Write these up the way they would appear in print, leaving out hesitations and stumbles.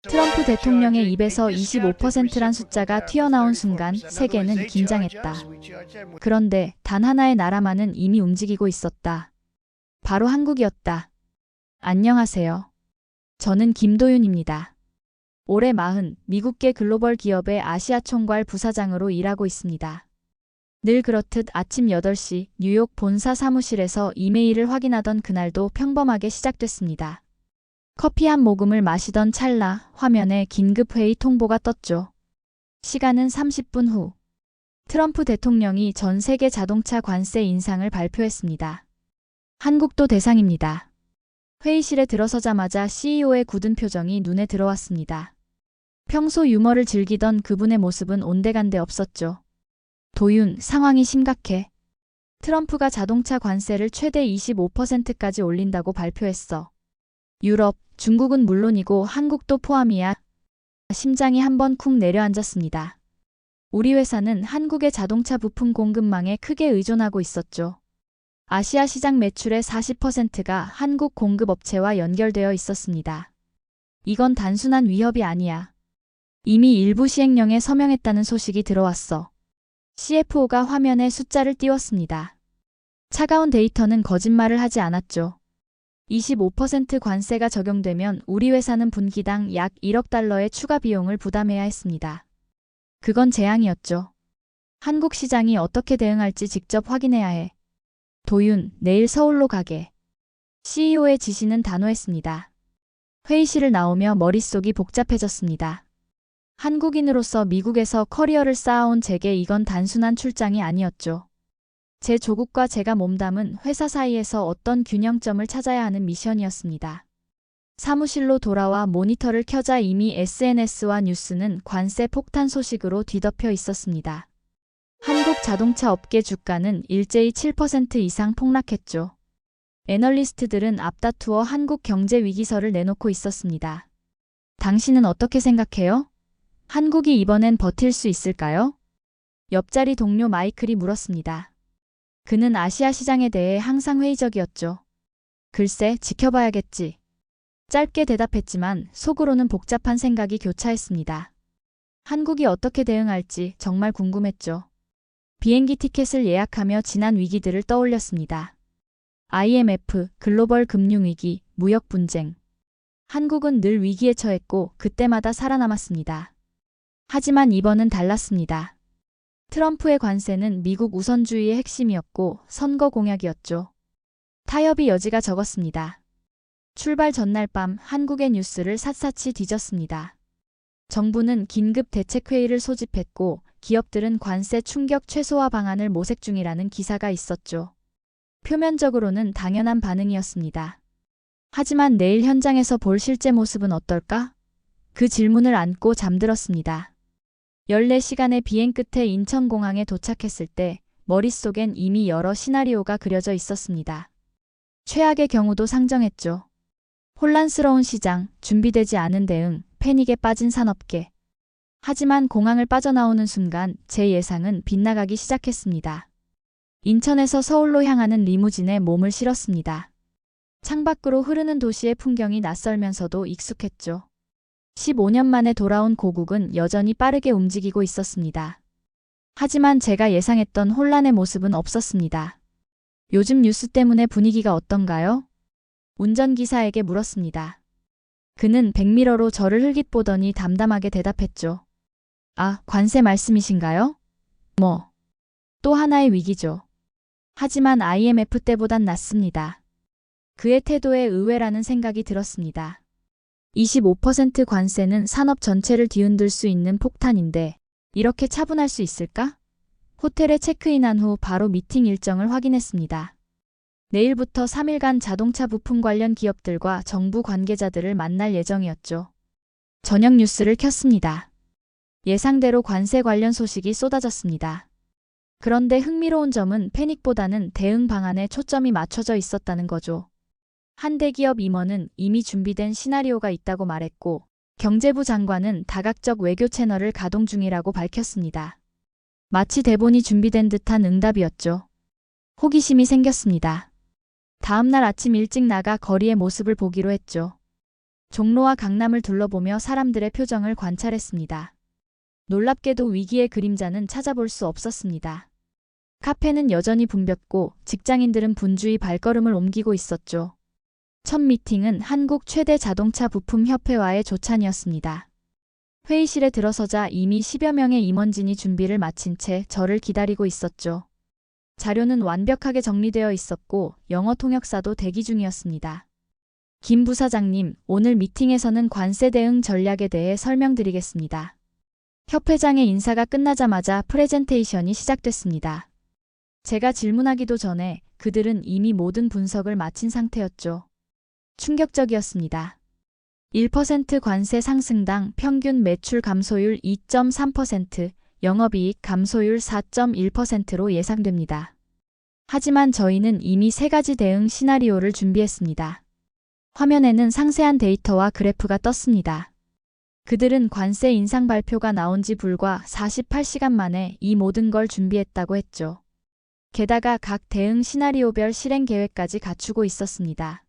트럼프 대통령의 입에서 25%란 숫자가 튀어나온 순간 세계는 긴장했다. 그런데 단 하나의 나라만은 이미 움직이고 있었다. 바로 한국이었다. 안녕하세요. 저는 김도윤입니다. 올해 40, 미국계 글로벌 기업의 아시아 총괄 부사장으로 일하고 있습니다. 늘 그렇듯 아침 8시 뉴욕 본사 사무실에서 이메일을 확인하던 그날도 평범하게 시작됐습니다. 커피 한 모금을 마시던 찰나 화면에 긴급회의 통보가 떴죠. 시간은 30분 후. 트럼프 대통령이 전 세계 자동차 관세 인상을 발표했습니다. 한국도 대상입니다. 회의실에 들어서자마자 CEO의 굳은 표정이 눈에 들어왔습니다. 평소 유머를 즐기던 그분의 모습은 온데간데 없었죠. 도윤, 상황이 심각해. 트럼프가 자동차 관세를 최대 25%까지 올린다고 발표했어. 유럽, 중국은 물론이고 한국도 포함이야. 심장이 한번 쿵 내려앉았습니다. 우리 회사는 한국의 자동차 부품 공급망에 크게 의존하고 있었죠. 아시아 시장 매출의 40%가 한국 공급업체와 연결되어 있었습니다. 이건 단순한 위협이 아니야. 이미 일부 시행령에 서명했다는 소식이 들어왔어. CFO가 화면에 숫자를 띄웠습니다. 차가운 데이터는 거짓말을 하지 않았죠. 25% 관세가 적용되면 우리 회사는 분기당 약 1억 달러의 추가 비용을 부담해야 했습니다. 그건 재앙이었죠. 한국 시장이 어떻게 대응할지 직접 확인해야 해. 도윤, 내일 서울로 가게. CEO의 지시는 단호했습니다. 회의실을 나오며 머릿속이 복잡해졌습니다. 한국인으로서 미국에서 커리어를 쌓아온 제게 이건 단순한 출장이 아니었죠. 제 조국과 제가 몸담은 회사 사이에서 어떤 균형점을 찾아야 하는 미션이었습니다. 사무실로 돌아와 모니터를 켜자 이미 SNS와 뉴스는 관세 폭탄 소식으로 뒤덮여 있었습니다. 한국 자동차 업계 주가는 일제히 7% 이상 폭락했죠. 애널리스트들은 앞다투어 한국 경제 위기설을 내놓고 있었습니다. 당신은 어떻게 생각해요? 한국이 이번엔 버틸 수 있을까요? 옆자리 동료 마이클이 물었습니다. 그는 아시아 시장에 대해 항상 회의적이었죠. 글쎄, 지켜봐야겠지. 짧게 대답했지만 속으로는 복잡한 생각이 교차했습니다. 한국이 어떻게 대응할지 정말 궁금했죠. 비행기 티켓을 예약하며 지난 위기들을 떠올렸습니다. IMF, 글로벌 금융위기, 무역 분쟁. 한국은 늘 위기에 처했고 그때마다 살아남았습니다. 하지만 이번은 달랐습니다. 트럼프의 관세는 미국 우선주의의 핵심이었고 선거 공약이었죠. 타협의 여지가 적었습니다. 출발 전날 밤 한국의 뉴스를 샅샅이 뒤졌습니다. 정부는 긴급 대책회의를 소집했고 기업들은 관세 충격 최소화 방안을 모색 중이라는 기사가 있었죠. 표면적으로는 당연한 반응이었습니다. 하지만 내일 현장에서 볼 실제 모습은 어떨까? 그 질문을 안고 잠들었습니다. 14시간의 비행 끝에 인천공항에 도착했을 때 머릿속엔 이미 여러 시나리오가 그려져 있었습니다. 최악의 경우도 상정했죠. 혼란스러운 시장, 준비되지 않은 대응, 패닉에 빠진 산업계. 하지만 공항을 빠져나오는 순간 제 예상은 빗나가기 시작했습니다. 인천에서 서울로 향하는 리무진에 몸을 실었습니다. 창밖으로 흐르는 도시의 풍경이 낯설면서도 익숙했죠. 15년 만에 돌아온 고국은 여전히 빠르게 움직이고 있었습니다. 하지만 제가 예상했던 혼란의 모습은 없었습니다. 요즘 뉴스 때문에 분위기가 어떤가요? 운전기사에게 물었습니다. 그는 백미러로 저를 흘깃보더니 담담하게 대답했죠. 아, 관세 말씀이신가요? 또 하나의 위기죠. 하지만 IMF 때보단 낫습니다. 그의 태도에 의외라는 생각이 들었습니다. 25% 관세는 산업 전체를 뒤흔들 수 있는 폭탄인데 이렇게 차분할 수 있을까? 호텔에 체크인한 후 바로 미팅 일정을 확인했습니다. 내일부터 3일간 자동차 부품 관련 기업들과 정부 관계자들을 만날 예정이었죠. 저녁 뉴스를 켰습니다. 예상대로 관세 관련 소식이 쏟아졌습니다. 그런데 흥미로운 점은 패닉보다는 대응 방안에 초점이 맞춰져 있었다는 거죠. 한 대기업 임원은 이미 준비된 시나리오가 있다고 말했고 경제부 장관은 다각적 외교 채널을 가동 중이라고 밝혔습니다. 마치 대본이 준비된 듯한 응답이었죠. 호기심이 생겼습니다. 다음 날 아침 일찍 나가 거리의 모습을 보기로 했죠. 종로와 강남을 둘러보며 사람들의 표정을 관찰했습니다. 놀랍게도 위기의 그림자는 찾아볼 수 없었습니다. 카페는 여전히 붐볐고 직장인들은 분주히 발걸음을 옮기고 있었죠. 첫 미팅은 한국 최대 자동차 부품 협회와의 조찬이었습니다. 회의실에 들어서자 이미 10여 명의 임원진이 준비를 마친 채 저를 기다리고 있었죠. 자료는 완벽하게 정리되어 있었고 영어 통역사도 대기 중이었습니다. 김 부사장님, 오늘 미팅에서는 관세 대응 전략에 대해 설명드리겠습니다. 협회장의 인사가 끝나자마자 프레젠테이션이 시작됐습니다. 제가 질문하기도 전에 그들은 이미 모든 분석을 마친 상태였죠. 충격적이었습니다. 1% 관세 상승당 평균 매출 감소율 2.3%, 영업이익 감소율 4.1%로 예상됩니다. 하지만 저희는 이미 3가지 대응 시나리오를 준비했습니다. 화면에는 상세한 데이터와 그래프가 떴습니다. 그들은 관세 인상 발표가 나온 지 불과 48시간 만에 이 모든 걸 준비했다고 했죠. 게다가 각 대응 시나리오별 실행 계획까지 갖추고 있었습니다.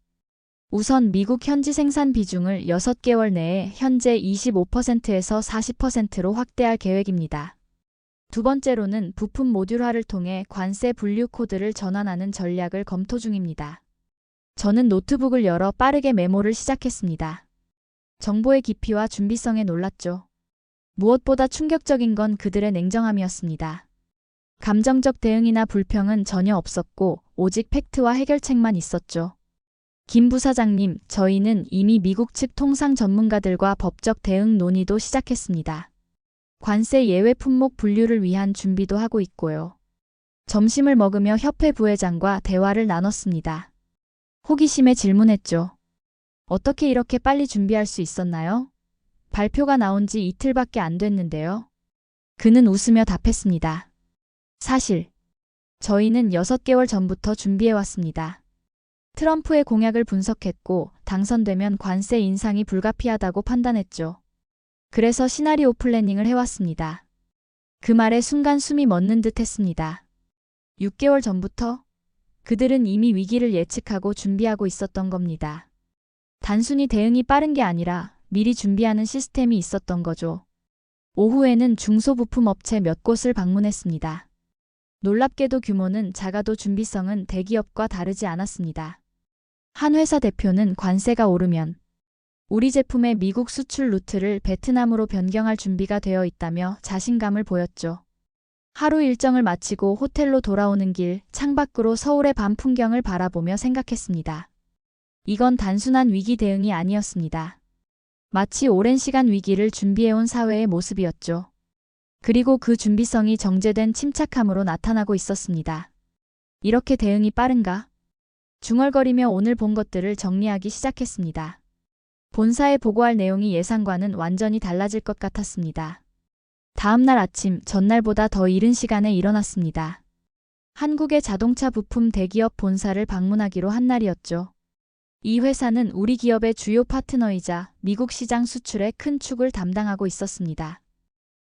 우선 미국 현지 생산 비중을 6개월 내에 현재 25%에서 40%로 확대할 계획입니다. 두 번째로는 부품 모듈화를 통해 관세 분류 코드를 전환하는 전략을 검토 중입니다. 저는 노트북을 열어 빠르게 메모를 시작했습니다. 정보의 깊이와 준비성에 놀랐죠. 무엇보다 충격적인 건 그들의 냉정함이었습니다. 감정적 대응이나 불평은 전혀 없었고 오직 팩트와 해결책만 있었죠. 김 부사장님, 저희는 이미 미국 측 통상 전문가들과 법적 대응 논의도 시작했습니다. 관세 예외 품목 분류를 위한 준비도 하고 있고요. 점심을 먹으며 협회 부회장과 대화를 나눴습니다. 호기심에 질문했죠. 어떻게 이렇게 빨리 준비할 수 있었나요? 발표가 나온 지 이틀밖에 안 됐는데요. 그는 웃으며 답했습니다. 사실, 저희는 6개월 전부터 준비해왔습니다. 트럼프의 공약을 분석했고 당선되면 관세 인상이 불가피하다고 판단했죠. 그래서 시나리오 플래닝을 해왔습니다. 그 말에 순간 숨이 멎는 듯 했습니다. 6개월 전부터? 그들은 이미 위기를 예측하고 준비하고 있었던 겁니다. 단순히 대응이 빠른 게 아니라 미리 준비하는 시스템이 있었던 거죠. 오후에는 중소부품업체 몇 곳을 방문했습니다. 놀랍게도 규모는 작아도 준비성은 대기업과 다르지 않았습니다. 한 회사 대표는 관세가 오르면 우리 제품의 미국 수출 루트를 베트남으로 변경할 준비가 되어 있다며 자신감을 보였죠. 하루 일정을 마치고 호텔로 돌아오는 길 창밖으로 서울의 밤 풍경을 바라보며 생각했습니다. 이건 단순한 위기 대응이 아니었습니다. 마치 오랜 시간 위기를 준비해온 사회의 모습이었죠. 그리고 그 준비성이 정제된 침착함으로 나타나고 있었습니다. 이렇게 대응이 빠른가? 중얼거리며 오늘 본 것들을 정리하기 시작했습니다. 본사에 보고할 내용이 예상과는 완전히 달라질 것 같았습니다. 다음 날 아침, 전날보다 더 이른 시간에 일어났습니다. 한국의 자동차 부품 대기업 본사를 방문하기로 한 날이었죠. 이 회사는 우리 기업의 주요 파트너이자 미국 시장 수출의 큰 축을 담당하고 있었습니다.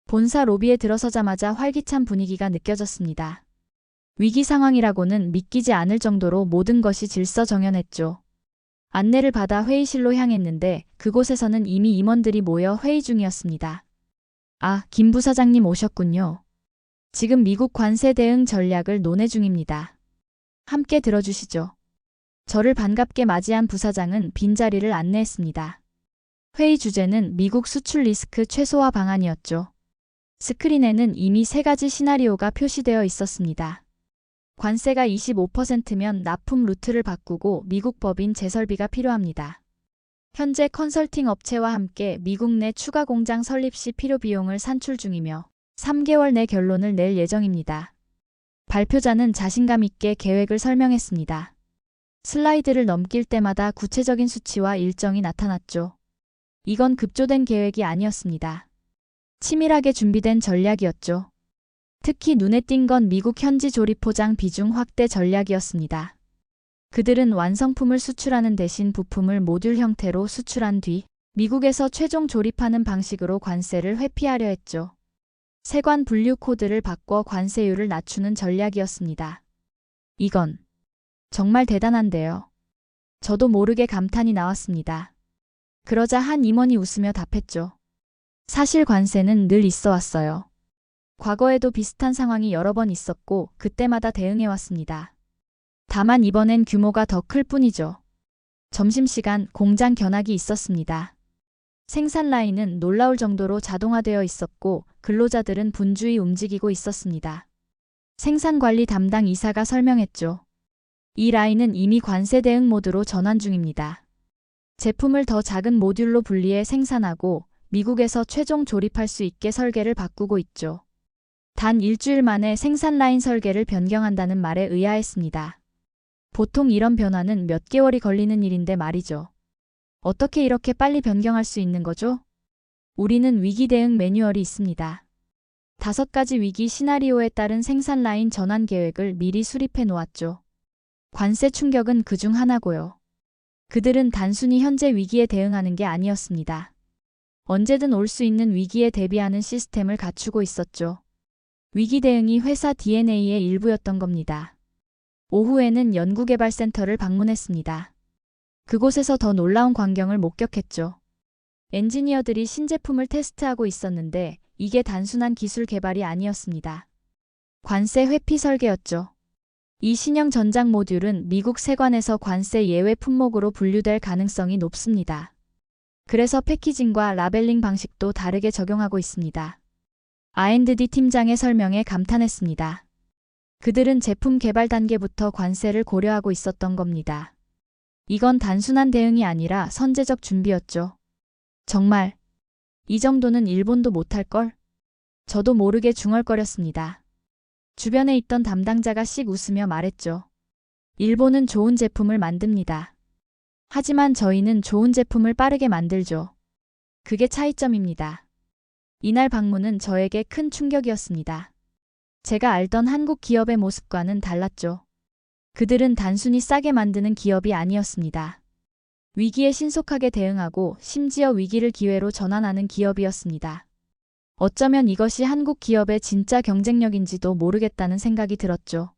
본사 로비에 들어서자마자 활기찬 분위기가 느껴졌습니다. 위기 상황이라고는 믿기지 않을 정도로 모든 것이 질서정연했죠. 안내를 받아 회의실로 향했는데 그곳에서는 이미 임원들이 모여 회의 중이었습니다. 아, 김 부사장님 오셨군요. 지금 미국 관세 대응 전략을 논의 중입니다. 함께 들어주시죠. 저를 반갑게 맞이한 부사장은 빈자리를 안내했습니다. 회의 주제는 미국 수출 리스크 최소화 방안이었죠. 스크린에는 이미 3가지 시나리오가 표시되어 있었습니다. 관세가 25%면 납품 루트를 바꾸고 미국 법인 재설비가 필요합니다. 현재 컨설팅 업체와 함께 미국 내 추가 공장 설립 시 필요 비용을 산출 중이며 3개월 내 결론을 낼 예정입니다. 발표자는 자신감 있게 계획을 설명했습니다. 슬라이드를 넘길 때마다 구체적인 수치와 일정이 나타났죠. 이건 급조된 계획이 아니었습니다. 치밀하게 준비된 전략이었죠. 특히 눈에 띈 건 미국 현지 조립 포장 비중 확대 전략이었습니다. 그들은 완성품을 수출하는 대신 부품을 모듈 형태로 수출한 뒤 미국에서 최종 조립하는 방식으로 관세를 회피하려 했죠. 세관 분류 코드를 바꿔 관세율을 낮추는 전략이었습니다. 이건 정말 대단한데요. 저도 모르게 감탄이 나왔습니다. 그러자 한 임원이 웃으며 답했죠. 사실 관세는 늘 있어 왔어요. 과거에도 비슷한 상황이 여러 번 있었고 그때마다 대응해 왔습니다. 다만 이번엔 규모가 더 클 뿐이죠. 점심시간 공장 견학이 있었습니다. 생산 라인은 놀라울 정도로 자동화되어 있었고 근로자들은 분주히 움직이고 있었습니다. 생산관리 담당 이사가 설명했죠. 이 라인은 이미 관세 대응 모드로 전환 중입니다. 제품을 더 작은 모듈로 분리해 생산하고 미국에서 최종 조립할 수 있게 설계를 바꾸고 있죠. 단 일주일 만에 생산 라인 설계를 변경한다는 말에 의아했습니다. 보통 이런 변화는 몇 개월이 걸리는 일인데 말이죠. 어떻게 이렇게 빨리 변경할 수 있는 거죠? 우리는 위기 대응 매뉴얼이 있습니다. 5가지 위기 시나리오에 따른 생산 라인 전환 계획을 미리 수립해 놓았죠. 관세 충격은 그중 하나고요. 그들은 단순히 현재 위기에 대응하는 게 아니었습니다. 언제든 올 수 있는 위기에 대비하는 시스템을 갖추고 있었죠. 위기 대응이 회사 DNA의 일부였던 겁니다. 오후에는 연구개발센터를 방문했습니다. 그곳에서 더 놀라운 광경을 목격했죠. 엔지니어들이 신제품을 테스트하고 있었는데 이게 단순한 기술 개발이 아니었습니다. 관세 회피 설계였죠. 이 신형 전장 모듈은 미국 세관에서 관세 예외 품목으로 분류될 가능성이 높습니다. 그래서 패키징과 라벨링 방식도 다르게 적용하고 있습니다. R&D 팀장의 설명에 감탄했습니다. 그들은 제품 개발 단계부터 관세를 고려하고 있었던 겁니다. 이건 단순한 대응이 아니라 선제적 준비였죠. 정말 이 정도는 일본도 못할걸? 저도 모르게 중얼거렸습니다. 주변에 있던 담당자가 씩 웃으며 말했죠. 일본은 좋은 제품을 만듭니다. 하지만 저희는 좋은 제품을 빠르게 만들죠. 그게 차이점입니다. 이날 방문은 저에게 큰 충격이었습니다. 제가 알던 한국 기업의 모습과는 달랐죠. 그들은 단순히 싸게 만드는 기업이 아니었습니다. 위기에 신속하게 대응하고 심지어 위기를 기회로 전환하는 기업이었습니다. 어쩌면 이것이 한국 기업의 진짜 경쟁력인지도 모르겠다는 생각이 들었죠.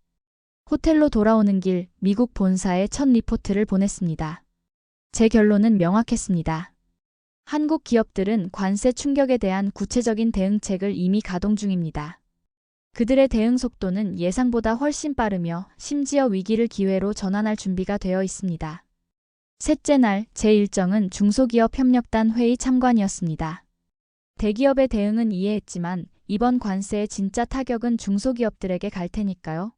호텔로 돌아오는 길 미국 본사에 첫 리포트를 보냈습니다. 제 결론은 명확했습니다. 한국 기업들은 관세 충격에 대한 구체적인 대응책을 이미 가동 중입니다. 그들의 대응 속도는 예상보다 훨씬 빠르며 심지어 위기를 기회로 전환할 준비가 되어 있습니다. 셋째 날 제 일정은 중소기업 협력단 회의 참관이었습니다. 대기업의 대응은 이해했지만 이번 관세의 진짜 타격은 중소기업들에게 갈 테니까요.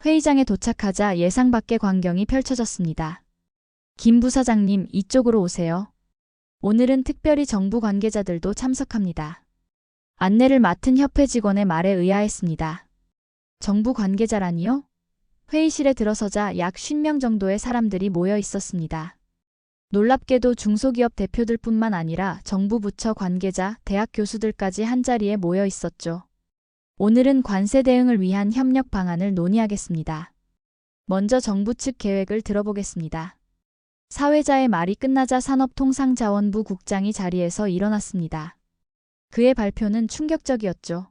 회의장에 도착하자 예상 밖의 광경이 펼쳐졌습니다. 김 부사장님, 이쪽으로 오세요. 오늘은 특별히 정부 관계자들도 참석합니다. 안내를 맡은 협회 직원의 말에 의아했습니다. 정부 관계자라니요? 회의실에 들어서자 약 50명 정도의 사람들이 모여 있었습니다. 놀랍게도 중소기업 대표들뿐만 아니라 정부 부처 관계자, 대학 교수들까지 한자리에 모여 있었죠. 오늘은 관세 대응을 위한 협력 방안을 논의하겠습니다. 먼저 정부 측 계획을 들어보겠습니다. 사회자의 말이 끝나자 산업통상자원부 국장이 자리에서 일어났습니다. 그의 발표는 충격적이었죠.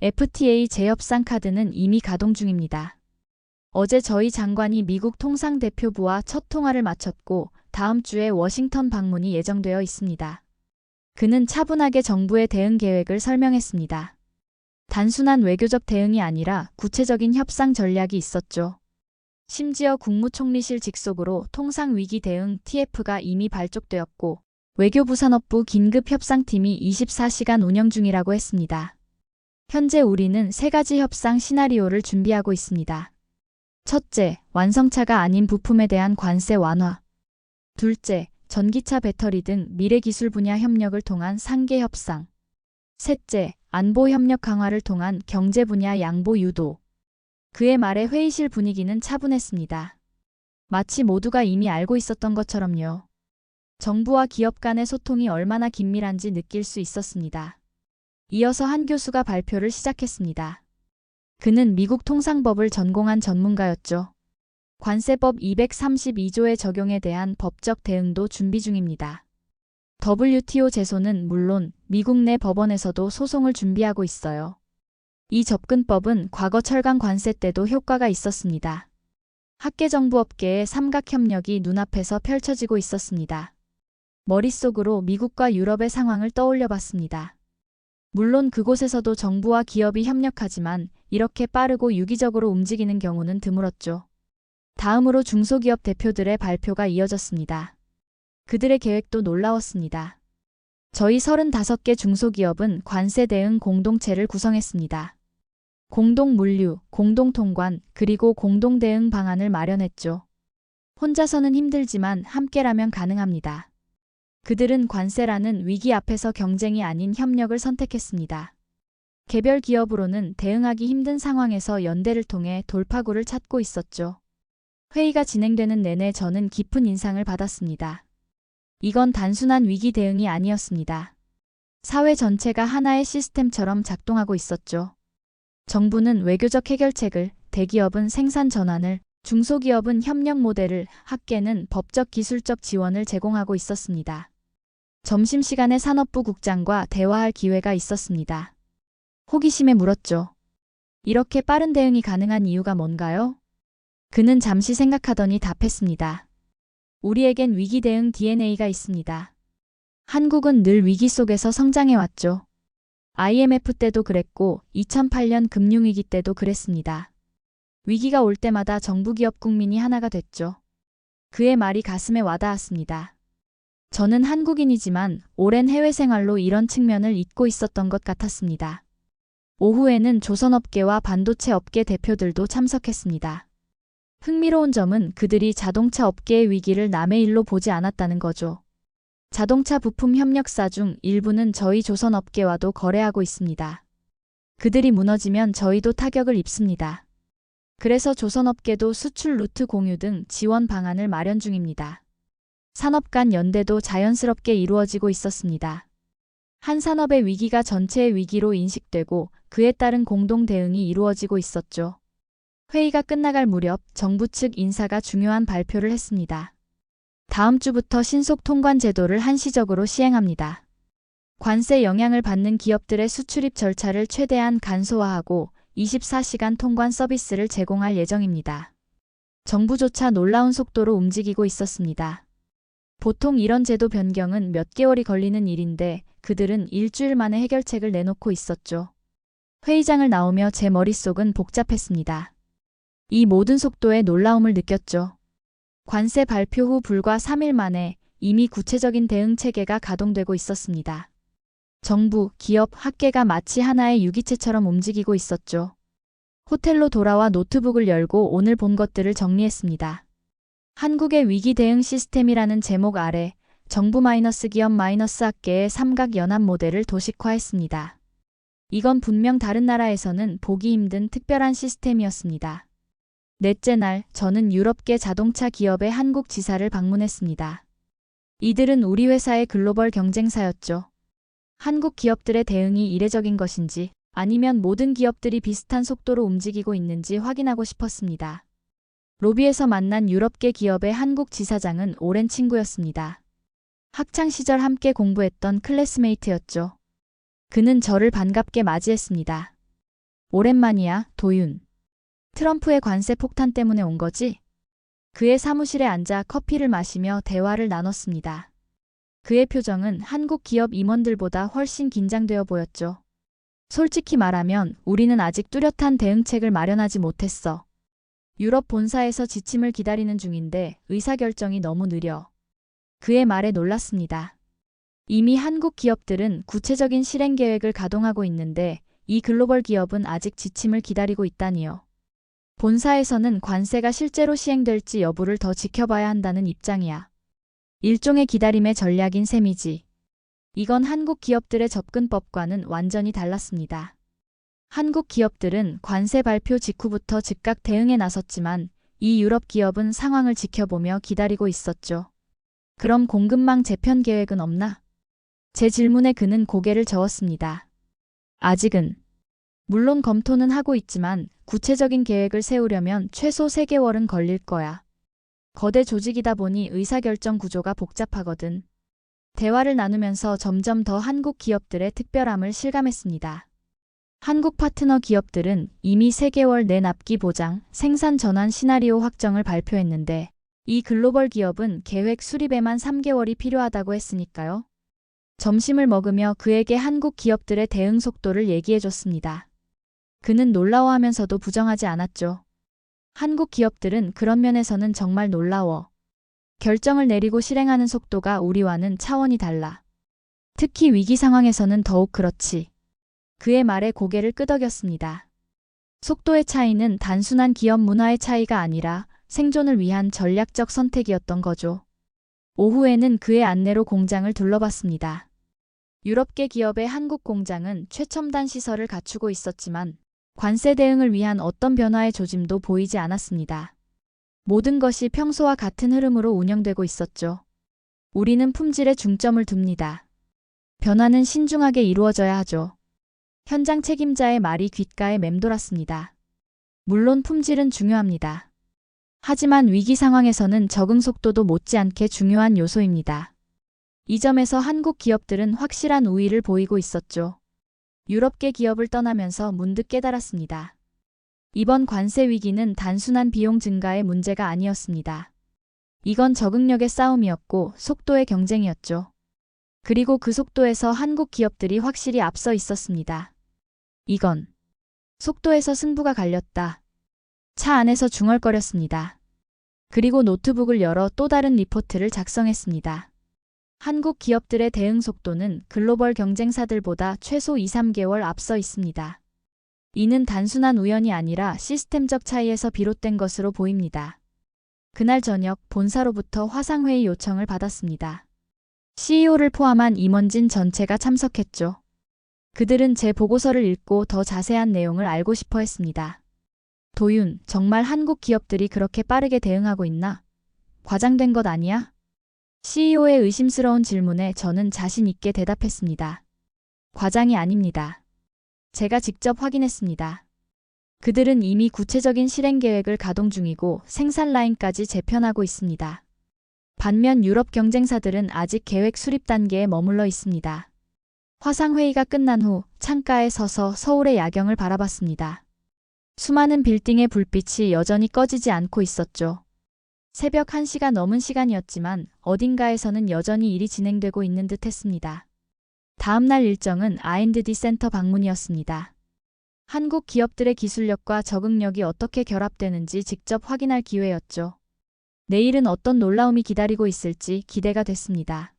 FTA 재협상 카드는 이미 가동 중입니다. 어제 저희 장관이 미국 통상대표부와 첫 통화를 마쳤고 다음 주에 워싱턴 방문이 예정되어 있습니다. 그는 차분하게 정부의 대응 계획을 설명했습니다. 단순한 외교적 대응이 아니라 구체적인 협상 전략이 있었죠. 심지어 국무총리실 직속으로 통상위기 대응 TF가 이미 발족되었고 외교부 산업부 긴급협상팀이 24시간 운영 중이라고 했습니다. 현재 우리는 3가지 협상 시나리오를 준비하고 있습니다. 첫째, 완성차가 아닌 부품에 대한 관세 완화. 둘째, 전기차 배터리 등 미래 기술 분야 협력을 통한 상계 협상. 셋째, 안보 협력 강화를 통한 경제 분야 양보 유도. 그의 말에 회의실 분위기는 차분했습니다. 마치 모두가 이미 알고 있었던 것처럼요. 정부와 기업 간의 소통이 얼마나 긴밀한지 느낄 수 있었습니다. 이어서 한 교수가 발표를 시작했습니다. 그는 미국 통상법을 전공한 전문가였죠. 관세법 232조의 적용에 대한 법적 대응도 준비 중입니다. WTO 제소는 물론 미국 내 법원에서도 소송을 준비하고 있어요. 이 접근법은 과거 철강 관세 때도 효과가 있었습니다. 학계 정부 업계의 삼각협력이 눈앞에서 펼쳐지고 있었습니다. 머릿속으로 미국과 유럽의 상황을 떠올려 봤습니다. 물론 그곳에서도 정부와 기업이 협력하지만 이렇게 빠르고 유기적으로 움직이는 경우는 드물었죠. 다음으로 중소기업 대표들의 발표가 이어졌습니다. 그들의 계획도 놀라웠습니다. 저희 35개 중소기업은 관세 대응 공동체를 구성했습니다. 공동 물류, 공동 통관, 그리고 공동 대응 방안을 마련했죠. 혼자서는 힘들지만 함께라면 가능합니다. 그들은 관세라는 위기 앞에서 경쟁이 아닌 협력을 선택했습니다. 개별 기업으로는 대응하기 힘든 상황에서 연대를 통해 돌파구를 찾고 있었죠. 회의가 진행되는 내내 저는 깊은 인상을 받았습니다. 이건 단순한 위기 대응이 아니었습니다. 사회 전체가 하나의 시스템처럼 작동하고 있었죠. 정부는 외교적 해결책을, 대기업은 생산 전환을, 중소기업은 협력 모델을, 학계는 법적 기술적 지원을 제공하고 있었습니다. 점심시간에 산업부 국장과 대화할 기회가 있었습니다. 호기심에 물었죠. 이렇게 빠른 대응이 가능한 이유가 뭔가요? 그는 잠시 생각하더니 답했습니다. 우리에겐 위기 대응 DNA가 있습니다. 한국은 늘 위기 속에서 성장해왔죠. IMF 때도 그랬고 2008년 금융위기 때도 그랬습니다. 위기가 올 때마다 정부 기업 국민이 하나가 됐죠. 그의 말이 가슴에 와닿았습니다. 저는 한국인이지만 오랜 해외 생활로 이런 측면을 잊고 있었던 것 같았습니다. 오후에는 조선업계와 반도체 업계 대표들도 참석했습니다. 흥미로운 점은 그들이 자동차 업계의 위기를 남의 일로 보지 않았다는 거죠. 자동차 부품 협력사 중 일부는 저희 조선업계와도 거래하고 있습니다. 그들이 무너지면 저희도 타격을 입습니다. 그래서 조선업계도 수출 루트 공유 등 지원 방안을 마련 중입니다. 산업 간 연대도 자연스럽게 이루어지고 있었습니다. 한 산업의 위기가 전체의 위기로 인식되고 그에 따른 공동 대응이 이루어지고 있었죠. 회의가 끝나갈 무렵 정부 측 인사가 중요한 발표를 했습니다. 다음 주부터 신속 통관 제도를 한시적으로 시행합니다. 관세 영향을 받는 기업들의 수출입 절차를 최대한 간소화하고 24시간 통관 서비스를 제공할 예정입니다. 정부조차 놀라운 속도로 움직이고 있었습니다. 보통 이런 제도 변경은 몇 개월이 걸리는 일인데 그들은 일주일 만에 해결책을 내놓고 있었죠. 회의장을 나오며 제 머릿속은 복잡했습니다. 이 모든 속도에 놀라움을 느꼈죠. 관세 발표 후 불과 3일 만에 이미 구체적인 대응 체계가 가동되고 있었습니다. 정부, 기업, 학계가 마치 하나의 유기체처럼 움직이고 있었죠. 호텔로 돌아와 노트북을 열고 오늘 본 것들을 정리했습니다. 한국의 위기 대응 시스템이라는 제목 아래 정부 기업 학계의 삼각 연합 모델을 도식화했습니다. 이건 분명 다른 나라에서는 보기 힘든 특별한 시스템이었습니다. 넷째 날 저는 유럽계 자동차 기업의 한국 지사를 방문했습니다. 이들은 우리 회사의 글로벌 경쟁사였죠. 한국 기업들의 대응이 이례적인 것인지 아니면 모든 기업들이 비슷한 속도로 움직이고 있는지 확인하고 싶었습니다. 로비에서 만난 유럽계 기업의 한국 지사장은 오랜 친구였습니다. 학창시절 함께 공부했던 클래스메이트였죠. 그는 저를 반갑게 맞이했습니다. 오랜만이야, 도윤. 트럼프의 관세 폭탄 때문에 온 거지? 그의 사무실에 앉아 커피를 마시며 대화를 나눴습니다. 그의 표정은 한국 기업 임원들보다 훨씬 긴장되어 보였죠. 솔직히 말하면 우리는 아직 뚜렷한 대응책을 마련하지 못했어. 유럽 본사에서 지침을 기다리는 중인데 의사결정이 너무 느려. 그의 말에 놀랐습니다. 이미 한국 기업들은 구체적인 실행 계획을 가동하고 있는데 이 글로벌 기업은 아직 지침을 기다리고 있다니요. 본사에서는 관세가 실제로 시행될지 여부를 더 지켜봐야 한다는 입장이야. 일종의 기다림의 전략인 셈이지. 이건 한국 기업들의 접근법과는 완전히 달랐습니다. 한국 기업들은 관세 발표 직후부터 즉각 대응에 나섰지만 이 유럽 기업은 상황을 지켜보며 기다리고 있었죠. 그럼 공급망 재편 계획은 없나? 제 질문에 그는 고개를 저었습니다. 아직은. 물론 검토는 하고 있지만 구체적인 계획을 세우려면 최소 3개월은 걸릴 거야. 거대 조직이다 보니 의사결정 구조가 복잡하거든. 대화를 나누면서 점점 더 한국 기업들의 특별함을 실감했습니다. 한국 파트너 기업들은 이미 3개월 내 납기 보장, 생산 전환 시나리오 확정을 발표했는데 이 글로벌 기업은 계획 수립에만 3개월이 필요하다고 했으니까요. 점심을 먹으며 그에게 한국 기업들의 대응 속도를 얘기해줬습니다. 그는 놀라워하면서도 부정하지 않았죠. 한국 기업들은 그런 면에서는 정말 놀라워. 결정을 내리고 실행하는 속도가 우리와는 차원이 달라. 특히 위기 상황에서는 더욱 그렇지. 그의 말에 고개를 끄덕였습니다. 속도의 차이는 단순한 기업 문화의 차이가 아니라 생존을 위한 전략적 선택이었던 거죠. 오후에는 그의 안내로 공장을 둘러봤습니다. 유럽계 기업의 한국 공장은 최첨단 시설을 갖추고 있었지만 관세 대응을 위한 어떤 변화의 조짐도 보이지 않았습니다. 모든 것이 평소와 같은 흐름으로 운영되고 있었죠. 우리는 품질에 중점을 둡니다. 변화는 신중하게 이루어져야 하죠. 현장 책임자의 말이 귓가에 맴돌았습니다. 물론 품질은 중요합니다. 하지만 위기 상황에서는 적응 속도도 못지않게 중요한 요소입니다. 이 점에서 한국 기업들은 확실한 우위를 보이고 있었죠. 유럽계 기업을 떠나면서 문득 깨달았습니다. 이번 관세 위기는 단순한 비용 증가의 문제가 아니었습니다. 이건 적응력의 싸움이었고 속도의 경쟁이었죠. 그리고 그 속도에서 한국 기업들이 확실히 앞서 있었습니다. 이건 속도에서 승부가 갈렸다. 차 안에서 중얼거렸습니다. 그리고 노트북을 열어 또 다른 리포트를 작성했습니다. 한국 기업들의 대응 속도는 글로벌 경쟁사들보다 최소 2~3개월 앞서 있습니다. 이는 단순한 우연이 아니라 시스템적 차이에서 비롯된 것으로 보입니다. 그날 저녁 본사로부터 화상회의 요청을 받았습니다. CEO를 포함한 임원진 전체가 참석했죠. 그들은 제 보고서를 읽고 더 자세한 내용을 알고 싶어 했습니다. 도윤, 정말 한국 기업들이 그렇게 빠르게 대응하고 있나? 과장된 것 아니야? CEO의 의심스러운 질문에 저는 자신 있게 대답했습니다. 과장이 아닙니다. 제가 직접 확인했습니다. 그들은 이미 구체적인 실행 계획을 가동 중이고 생산 라인까지 재편하고 있습니다. 반면 유럽 경쟁사들은 아직 계획 수립 단계에 머물러 있습니다. 화상회의가 끝난 후 창가에 서서 서울의 야경을 바라봤습니다. 수많은 빌딩의 불빛이 여전히 꺼지지 않고 있었죠. 새벽 1시가 넘은 시간이었지만 어딘가에서는 여전히 일이 진행되고 있는 듯 했습니다. 다음 날 일정은 R&D 센터 방문이었습니다. 한국 기업들의 기술력과 적응력이 어떻게 결합되는지 직접 확인할 기회였죠. 내일은 어떤 놀라움이 기다리고 있을지 기대가 됐습니다.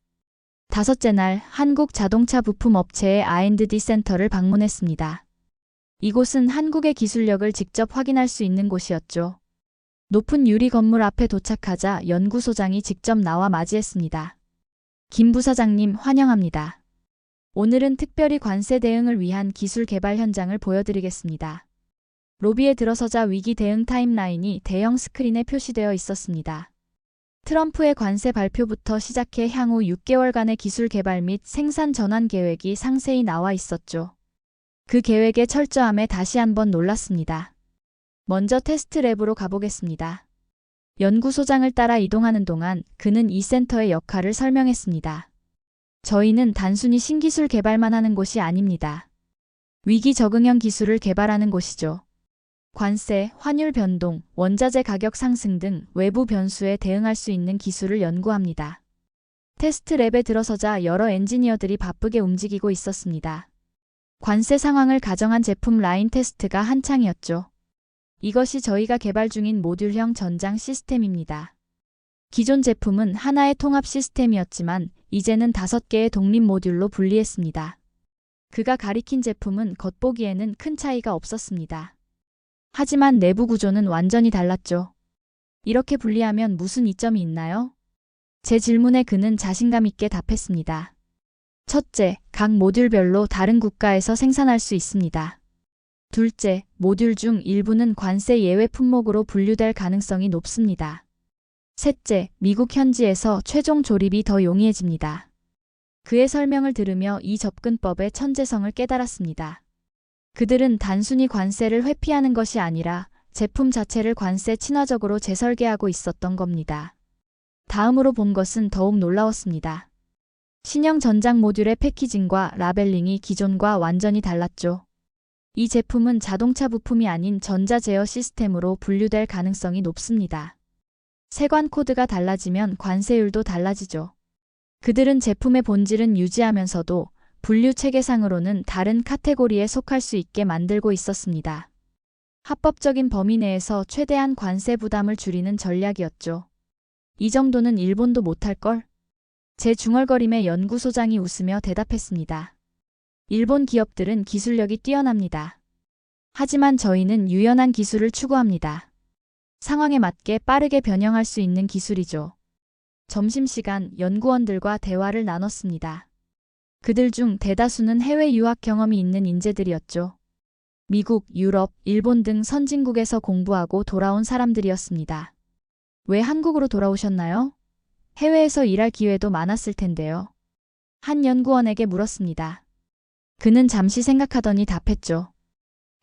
다섯째 날 한국 자동차 부품 업체의 R&D 센터를 방문했습니다. 이곳은 한국의 기술력을 직접 확인할 수 있는 곳이었죠. 높은 유리 건물 앞에 도착하자 연구소장이 직접 나와 맞이했습니다. 김 부사장님 환영합니다. 오늘은 특별히 관세 대응을 위한 기술 개발 현장을 보여드리겠습니다. 로비에 들어서자 위기 대응 타임라인이 대형 스크린에 표시되어 있었습니다. 트럼프의 관세 발표부터 시작해 향후 6개월간의 기술 개발 및 생산 전환 계획이 상세히 나와 있었죠. 그 계획의 철저함에 다시 한번 놀랐습니다. 먼저 테스트 랩으로 가보겠습니다. 연구소장을 따라 이동하는 동안 그는 이 센터의 역할을 설명했습니다. 저희는 단순히 신기술 개발만 하는 곳이 아닙니다. 위기 적응형 기술을 개발하는 곳이죠. 관세, 환율 변동, 원자재 가격 상승 등 외부 변수에 대응할 수 있는 기술을 연구합니다. 테스트 랩에 들어서자 여러 엔지니어들이 바쁘게 움직이고 있었습니다. 관세 상황을 가정한 제품 라인 테스트가 한창이었죠. 이것이 저희가 개발 중인 모듈형 전장 시스템입니다. 기존 제품은 하나의 통합 시스템이었지만 이제는 5개의 독립 모듈로 분리했습니다. 그가 가리킨 제품은 겉보기에는 큰 차이가 없었습니다. 하지만 내부 구조는 완전히 달랐죠. 이렇게 분리하면 무슨 이점이 있나요? 제 질문에 그는 자신감 있게 답했습니다. 첫째, 각 모듈별로 다른 국가에서 생산할 수 있습니다. 둘째, 모듈 중 일부는 관세 예외 품목으로 분류될 가능성이 높습니다. 셋째, 미국 현지에서 최종 조립이 더 용이해집니다. 그의 설명을 들으며 이 접근법의 천재성을 깨달았습니다. 그들은 단순히 관세를 회피하는 것이 아니라 제품 자체를 관세 친화적으로 재설계하고 있었던 겁니다. 다음으로 본 것은 더욱 놀라웠습니다. 신형 전장 모듈의 패키징과 라벨링이 기존과 완전히 달랐죠. 이 제품은 자동차 부품이 아닌 전자 제어 시스템으로 분류될 가능성이 높습니다. 세관 코드가 달라지면 관세율도 달라지죠. 그들은 제품의 본질은 유지하면서도 분류 체계상으로는 다른 카테고리에 속할 수 있게 만들고 있었습니다. 합법적인 범위 내에서 최대한 관세 부담을 줄이는 전략이었죠. 이 정도는 일본도 못할걸? 제 중얼거림에 연구소장이 웃으며 대답했습니다. 일본 기업들은 기술력이 뛰어납니다. 하지만 저희는 유연한 기술을 추구합니다. 상황에 맞게 빠르게 변형할 수 있는 기술이죠. 점심시간 연구원들과 대화를 나눴습니다. 그들 중 대다수는 해외 유학 경험이 있는 인재들이었죠. 미국, 유럽, 일본 등 선진국에서 공부하고 돌아온 사람들이었습니다. 왜 한국으로 돌아오셨나요? 해외에서 일할 기회도 많았을 텐데요. 한 연구원에게 물었습니다. 그는 잠시 생각하더니 답했죠.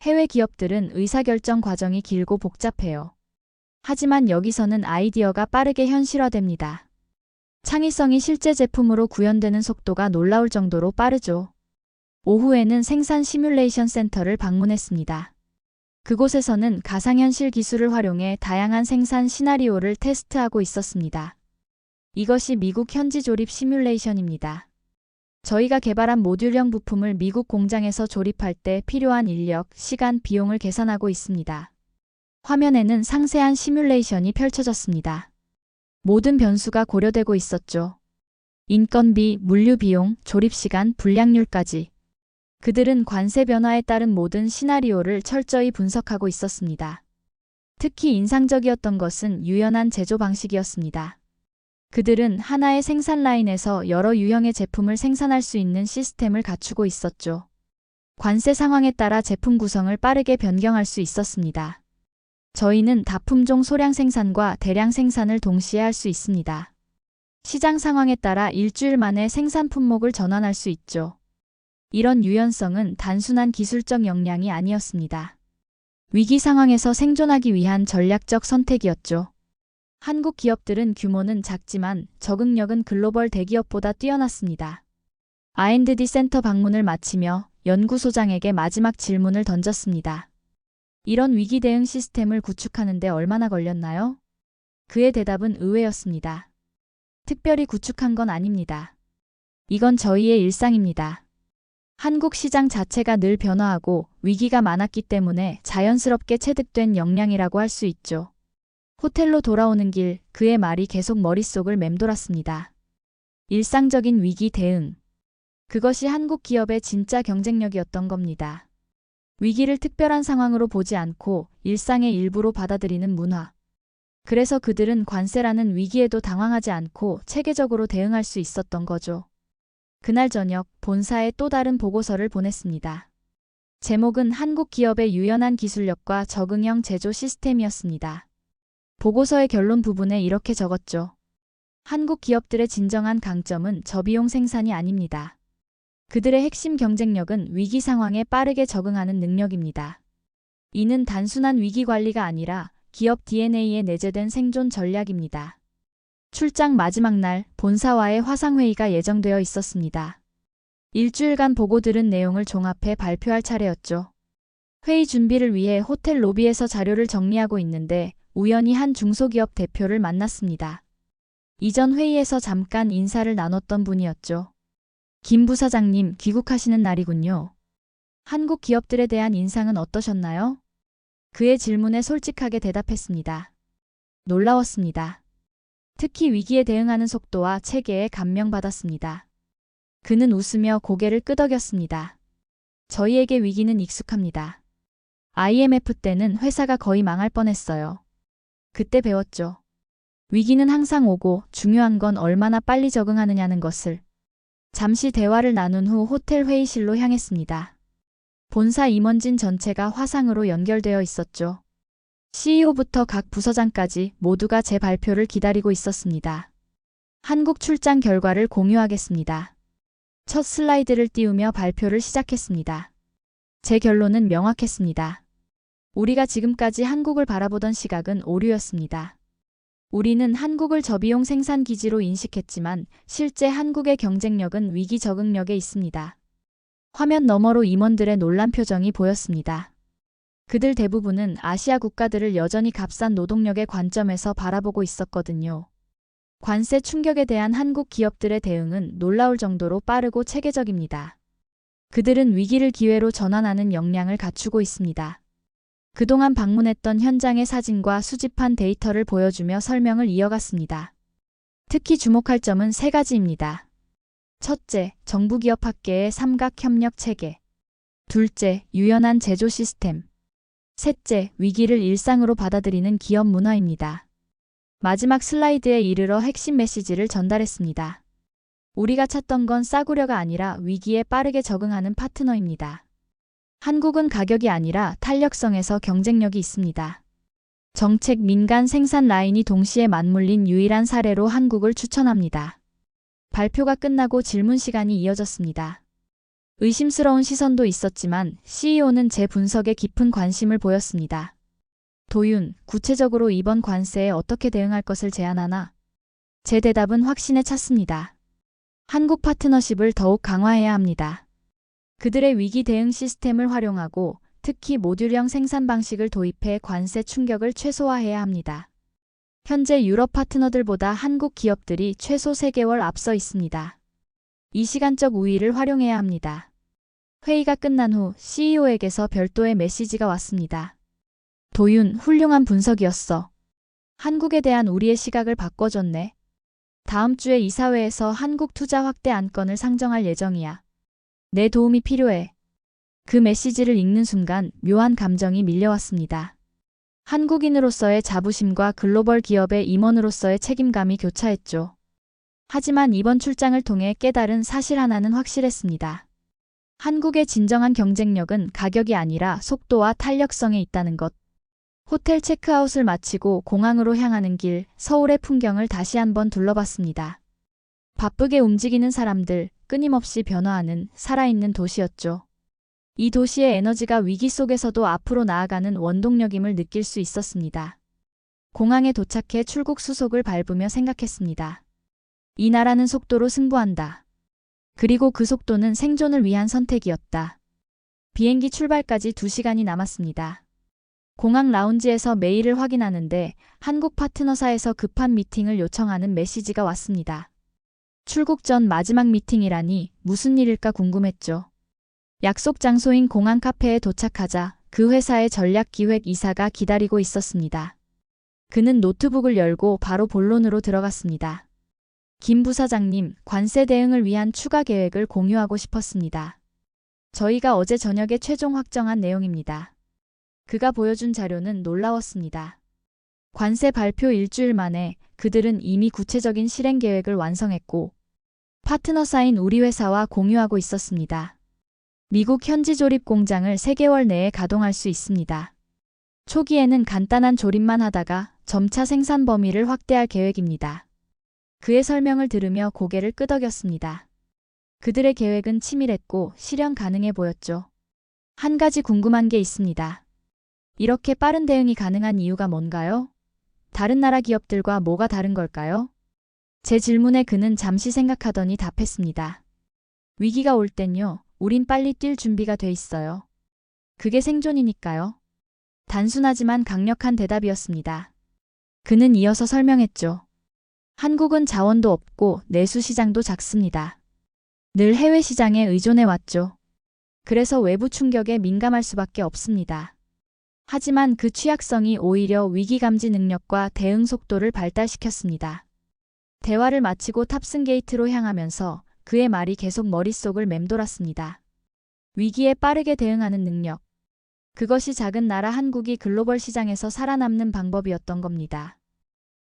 해외 기업들은 의사결정 과정이 길고 복잡해요. 하지만 여기서는 아이디어가 빠르게 현실화됩니다. 창의성이 실제 제품으로 구현되는 속도가 놀라울 정도로 빠르죠. 오후에는 생산 시뮬레이션 센터를 방문했습니다. 그곳에서는 가상현실 기술을 활용해 다양한 생산 시나리오를 테스트하고 있었습니다. 이것이 미국 현지 조립 시뮬레이션입니다. 저희가 개발한 모듈형 부품을 미국 공장에서 조립할 때 필요한 인력, 시간, 비용을 계산하고 있습니다. 화면에는 상세한 시뮬레이션이 펼쳐졌습니다. 모든 변수가 고려되고 있었죠. 인건비, 물류 비용, 조립 시간, 불량률까지. 그들은 관세 변화에 따른 모든 시나리오를 철저히 분석하고 있었습니다. 특히 인상적이었던 것은 유연한 제조 방식이었습니다. 그들은 하나의 생산 라인에서 여러 유형의 제품을 생산할 수 있는 시스템을 갖추고 있었죠. 관세 상황에 따라 제품 구성을 빠르게 변경할 수 있었습니다. 저희는 다품종 소량 생산과 대량 생산을 동시에 할 수 있습니다. 시장 상황에 따라 일주일 만에 생산 품목을 전환할 수 있죠. 이런 유연성은 단순한 기술적 역량이 아니었습니다. 위기 상황에서 생존하기 위한 전략적 선택이었죠. 한국 기업들은 규모는 작지만 적응력은 글로벌 대기업보다 뛰어났습니다. R&D 센터 방문을 마치며 연구소장에게 마지막 질문을 던졌습니다. 이런 위기 대응 시스템을 구축하는 데 얼마나 걸렸나요? 그의 대답은 의외였습니다. 특별히 구축한 건 아닙니다. 이건 저희의 일상입니다. 한국 시장 자체가 늘 변화하고 위기가 많았기 때문에 자연스럽게 체득된 역량이라고 할 수 있죠. 호텔로 돌아오는 길, 그의 말이 계속 머릿속을 맴돌았습니다. 일상적인 위기 대응. 그것이 한국 기업의 진짜 경쟁력이었던 겁니다. 위기를 특별한 상황으로 보지 않고 일상의 일부로 받아들이는 문화. 그래서 그들은 관세라는 위기에도 당황하지 않고 체계적으로 대응할 수 있었던 거죠. 그날 저녁 본사에 또 다른 보고서를 보냈습니다. 제목은 한국 기업의 유연한 기술력과 적응형 제조 시스템이었습니다. 보고서의 결론 부분에 이렇게 적었죠. 한국 기업들의 진정한 강점은 저비용 생산이 아닙니다. 그들의 핵심 경쟁력은 위기 상황에 빠르게 적응하는 능력입니다. 이는 단순한 위기 관리가 아니라 기업 DNA에 내재된 생존 전략입니다. 출장 마지막 날 본사와의 화상회의가 예정되어 있었습니다. 일주일간 보고 들은 내용을 종합해 발표할 차례였죠. 회의 준비를 위해 호텔 로비에서 자료를 정리하고 있는데 우연히 한 중소기업 대표를 만났습니다. 이전 회의에서 잠깐 인사를 나눴던 분이었죠. 김 부사장님, 귀국하시는 날이군요. 한국 기업들에 대한 인상은 어떠셨나요? 그의 질문에 솔직하게 대답했습니다. 놀라웠습니다. 특히 위기에 대응하는 속도와 체계에 감명받았습니다. 그는 웃으며 고개를 끄덕였습니다. 저희에게 위기는 익숙합니다. IMF 때는 회사가 거의 망할 뻔했어요. 그때 배웠죠. 위기는 항상 오고 중요한 건 얼마나 빨리 적응하느냐는 것을. 잠시 대화를 나눈 후 호텔 회의실로 향했습니다. 본사 임원진 전체가 화상으로 연결되어 있었죠. CEO부터 각 부서장까지 모두가 제 발표를 기다리고 있었습니다. 한국 출장 결과를 공유하겠습니다. 첫 슬라이드를 띄우며 발표를 시작했습니다. 제 결론은 명확했습니다. 우리가 지금까지 한국을 바라보던 시각은 오류였습니다. 우리는 한국을 저비용 생산 기지로 인식했지만 실제 한국의 경쟁력은 위기 적응력에 있습니다. 화면 너머로 임원들의 놀란 표정이 보였습니다. 그들 대부분은 아시아 국가들을 여전히 값싼 노동력의 관점에서 바라보고 있었거든요. 관세 충격에 대한 한국 기업들의 대응은 놀라울 정도로 빠르고 체계적입니다. 그들은 위기를 기회로 전환하는 역량을 갖추고 있습니다. 그동안 방문했던 현장의 사진과 수집한 데이터를 보여주며 설명을 이어갔습니다. 특히 주목할 점은 세 가지입니다. 첫째, 정부기업 학계의 삼각협력 체계. 둘째, 유연한 제조 시스템. 셋째, 위기를 일상으로 받아들이는 기업 문화입니다. 마지막 슬라이드에 이르러 핵심 메시지를 전달했습니다. 우리가 찾던 건 싸구려가 아니라 위기에 빠르게 적응하는 파트너입니다. 한국은 가격이 아니라 탄력성에서 경쟁력이 있습니다. 정책, 민간, 생산 라인이 동시에 맞물린 유일한 사례로 한국을 추천합니다. 발표가 끝나고 질문 시간이 이어졌습니다. 의심스러운 시선도 있었지만 CEO는 제 분석에 깊은 관심을 보였습니다. 도윤, 구체적으로 이번 관세에 어떻게 대응할 것을 제안하나? 제 대답은 확신에 찼습니다. 한국 파트너십을 더욱 강화해야 합니다. 그들의 위기 대응 시스템을 활용하고 특히 모듈형 생산 방식을 도입해 관세 충격을 최소화해야 합니다. 현재 유럽 파트너들보다 한국 기업들이 최소 3개월 앞서 있습니다. 이 시간적 우위를 활용해야 합니다. 회의가 끝난 후 CEO에게서 별도의 메시지가 왔습니다. 도윤, 훌륭한 분석이었어. 한국에 대한 우리의 시각을 바꿔줬네. 다음 주에 이사회에서 한국 투자 확대 안건을 상정할 예정이야. 내 도움이 필요해. 그 메시지를 읽는 순간 묘한 감정이 밀려왔습니다. 한국인으로서의 자부심과 글로벌 기업의 임원으로서의 책임감이 교차했죠. 하지만 이번 출장을 통해 깨달은 사실 하나는 확실했습니다. 한국의 진정한 경쟁력은 가격이 아니라 속도와 탄력성에 있다는 것. 호텔 체크아웃을 마치고 공항으로 향하는 길, 서울의 풍경을 다시 한번 둘러봤습니다. 바쁘게 움직이는 사람들, 끊임없이 변화하는 살아있는 도시였죠. 이 도시의 에너지가 위기 속에서도 앞으로 나아가는 원동력임을 느낄 수 있었습니다. 공항에 도착해 출국 수속을 밟으며 생각했습니다. 이 나라는 속도로 승부한다. 그리고 그 속도는 생존을 위한 선택이었다. 비행기 출발까지 2시간이 남았습니다. 공항 라운지에서 메일을 확인하는데 한국 파트너사에서 급한 미팅을 요청하는 메시지가 왔습니다. 출국 전 마지막 미팅이라니 무슨 일일까 궁금했죠. 약속 장소인 공항 카페에 도착하자 그 회사의 전략기획 이사가 기다리고 있었습니다. 그는 노트북을 열고 바로 본론으로 들어갔습니다. 김 부사장님, 관세 대응을 위한 추가 계획을 공유하고 싶었습니다. 저희가 어제 저녁에 최종 확정한 내용입니다. 그가 보여준 자료는 놀라웠습니다. 관세 발표 일주일 만에 그들은 이미 구체적인 실행 계획을 완성했고 파트너사인 우리 회사와 공유하고 있었습니다. 미국 현지 조립 공장을 3개월 내에 가동할 수 있습니다. 초기에는 간단한 조립만 하다가 점차 생산 범위를 확대할 계획입니다. 그의 설명을 들으며 고개를 끄덕였습니다. 그들의 계획은 치밀했고 실현 가능해 보였죠. 한 가지 궁금한 게 있습니다. 이렇게 빠른 대응이 가능한 이유가 뭔가요? 다른 나라 기업들과 뭐가 다른 걸까요? 제 질문에 그는 잠시 생각하더니 답했습니다. 위기가 올 땐요, 우린 빨리 뛸 준비가 돼 있어요. 그게 생존이니까요. 단순하지만 강력한 대답이었습니다. 그는 이어서 설명했죠. 한국은 자원도 없고 내수 시장도 작습니다. 늘 해외 시장에 의존해 왔죠. 그래서 외부 충격에 민감할 수밖에 없습니다. 하지만 그 취약성이 오히려 위기 감지 능력과 대응 속도를 발달시켰습니다. 대화를 마치고 탑승 게이트로 향하면서 그의 말이 계속 머릿속을 맴돌았습니다. 위기에 빠르게 대응하는 능력. 그것이 작은 나라 한국이 글로벌 시장에서 살아남는 방법이었던 겁니다.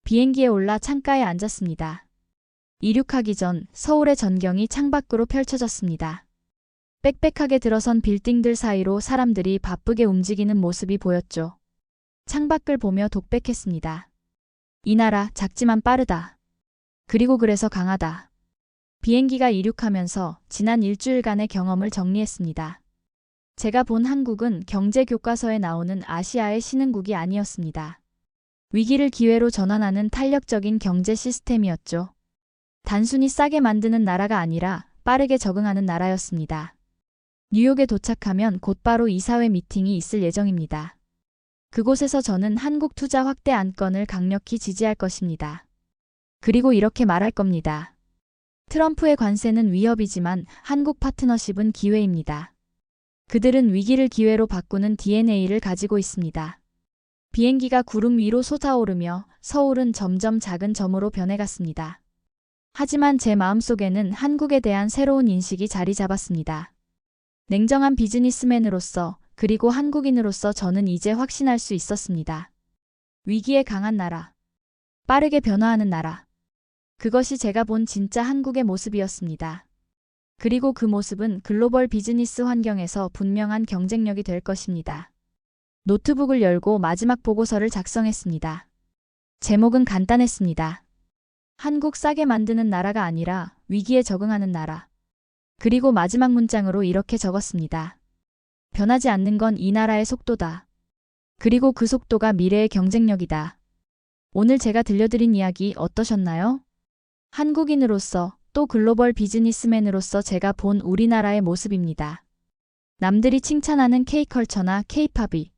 비행기에 올라 창가에 앉았습니다. 이륙하기 전 서울의 전경이 창밖으로 펼쳐졌습니다. 빽빽하게 들어선 빌딩들 사이로 사람들이 바쁘게 움직이는 모습이 보였죠. 창밖을 보며 독백했습니다. 이 나라 작지만 빠르다. 그리고 그래서 강하다. 비행기가 이륙하면서 지난 일주일간의 경험을 정리했습니다. 제가 본 한국은 경제 교과서에 나오는 아시아의 신흥국이 아니었습니다. 위기를 기회로 전환하는 탄력적인 경제 시스템이었죠. 단순히 싸게 만드는 나라가 아니라 빠르게 적응하는 나라였습니다. 뉴욕에 도착하면 곧바로 이사회 미팅이 있을 예정입니다. 그곳에서 저는 한국 투자 확대 안건을 강력히 지지할 것입니다. 그리고 이렇게 말할 겁니다. 트럼프의 관세는 위협이지만 한국 파트너십은 기회입니다. 그들은 위기를 기회로 바꾸는 DNA를 가지고 있습니다. 비행기가 구름 위로 솟아오르며 서울은 점점 작은 점으로 변해갔습니다. 하지만 제 마음속에는 한국에 대한 새로운 인식이 자리 잡았습니다. 냉정한 비즈니스맨으로서 그리고 한국인으로서 저는 이제 확신할 수 있었습니다. 위기에 강한 나라, 빠르게 변화하는 나라. 그것이 제가 본 진짜 한국의 모습이었습니다. 그리고 그 모습은 글로벌 비즈니스 환경에서 분명한 경쟁력이 될 것입니다. 노트북을 열고 마지막 보고서를 작성했습니다. 제목은 간단했습니다. 한국 싸게 만드는 나라가 아니라 위기에 적응하는 나라. 그리고 마지막 문장으로 이렇게 적었습니다. 변하지 않는 건 이 나라의 속도다. 그리고 그 속도가 미래의 경쟁력이다. 오늘 제가 들려드린 이야기 어떠셨나요? 한국인으로서 또 글로벌 비즈니스맨으로서 제가 본 우리나라의 모습입니다. 남들이 칭찬하는 K컬처나 K팝이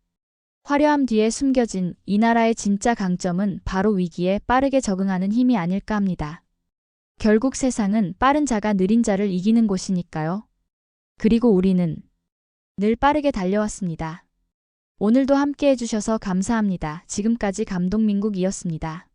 화려함 뒤에 숨겨진 이 나라의 진짜 강점은 바로 위기에 빠르게 적응하는 힘이 아닐까 합니다. 결국 세상은 빠른 자가 느린 자를 이기는 곳이니까요. 그리고 우리는 늘 빠르게 달려왔습니다. 오늘도 함께 해주셔서 감사합니다. 지금까지 감독민국이었습니다.